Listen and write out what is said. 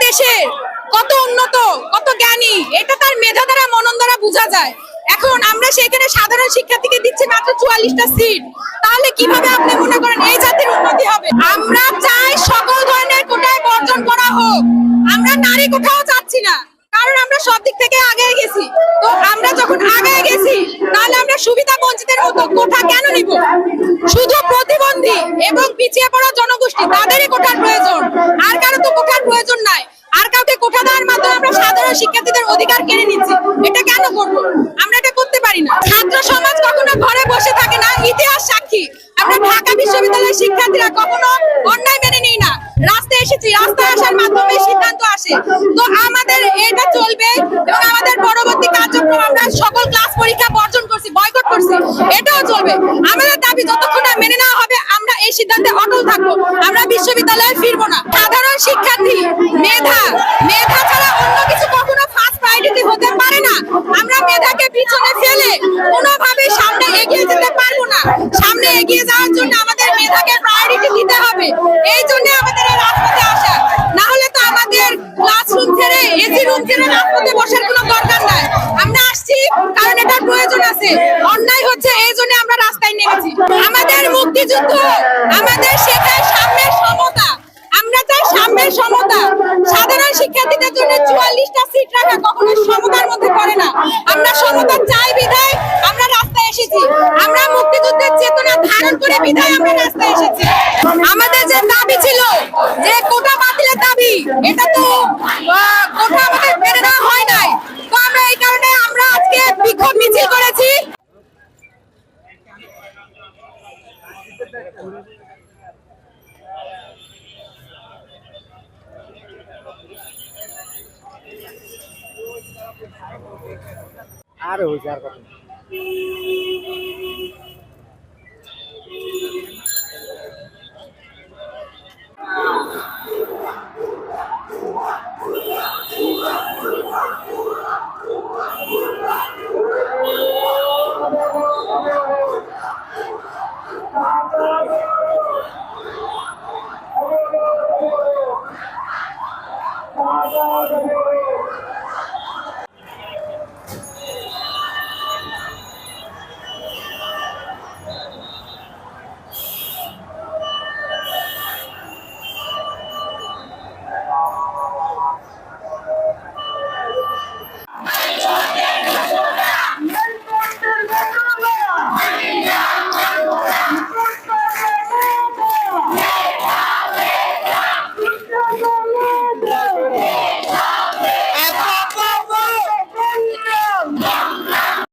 দেশের কত উন্নত, কত জ্ঞানী, এটা তার মেধা দ্বারা, মনন দ্বারা বোঝা যায়। এখন আমরা সেখানে সাধারণ শিক্ষার্থীকে দিচ্ছি মাত্র 44টা সিট, তাহলে কিভাবে আপনি মনে করেন এই জাতির উন্নতি হবে? আমরা চাই সকল ধরনের কোটায় বর্জন করা হোক। আমরা নারী কোটাও চাচ্ছি না, কারণ আমরা সব দিক থেকে আগে গেছি। তো আমরা যখন আগে গেছি, তাহলে আমরা সুবিধা বঞ্চিতের মতো কোটা কেন নিব? শুধু প্রতিবন্ধী এবং পিছিয়ে পড়া জনগোষ্ঠী তাদেরই কোটার প্রয়োজন, আর কারো তো কোটার প্রয়োজন নাই। আর কাউকে কোটা দেওয়ার মাধ্যমে আমরা সাধারণ শিক্ষার্থীদের অধিকার কেড়ে নিচ্ছি, এটা কেন করব? আমরা এটা করতে পারি না। ছাত্র সমাজ কখনো ঘরে বসে থাকে না, ইতিহাস সাক্ষী। আমরা ঢাকা বিশ্ববিদ্যালয়ের শিক্ষার্থীরা কখনো অন্যায় মেনে নিই না, রাস্তায় এসেছি, রাস্তায় আসার মাধ্যমে সিদ্ধান্ত আসে। তো আমাদের এটা চলবে এবং আমাদের পরবর্তী কার্যক্রম, আমরা সকল ক্লাস পরীক্ষা বর্জন করছি, বয়কট করছি, এটাও চলবে। আমাদের দাবি যতক্ষণ না মেনে নেওয়া হবে, আমরা এই সিদ্ধান্তে অটল থাকবো। আমরা বিশ্ববিদ্যালয়ে ফিরবো না। সাধারণ শিক্ষার্থী মেধা ছাড়া অন্য কিছু কখনো ফার্স্ট প্রায়োরিটি হতে পারে না। আমরা মেধাকে পিছনে ফেলে কোনোভাবে সামনে এগিয়ে যেতে পারবো না। সামনে এগিয়ে যাওয়ার জন্য আমাদের মেধাকে প্রায়োরিটি দিতে হবে। এই জন্য আমাদের এই রাজপথে আসা, না হলে তো আমাদের ক্লাসরুম ছেড়ে, এসি রুম ছেড়ে রাজপথে বসার কোনো দরকার নাই। আমরা আসছি কারণ এটার প্রয়োজন আছে, অন্যায় হচ্ছে এই জন্য আমরা রাস্তায় নেমেছি। আমাদের মুক্তিযুদ্ধ আমাদের শেখায় সামনের সমতা। আমরা চাই সামনের সমতা। সাধারণ শিক্ষার্থীদের জন্য 44টা সিট রাখা কখনো সমতার মধ্যে পড়ে না। আমরা সমতা চাই বিধায় আমরা রাস্তায় এসেছি। আমরা মুক্তিযুদ্ধের চেতনা ধারণ করে বিধায় আমরা রাস্তায় এসেছি। আমাদের যে দাবি ছিল যে কোটা বাতিলের দাবি, এটা তো কোটা আমাদের মেনে নেওয়া হয় নাই। তো আমরা এই কারণে আমরা আজকে বিক্ষোভ মিছিল করেছি। আর হইছে আর কত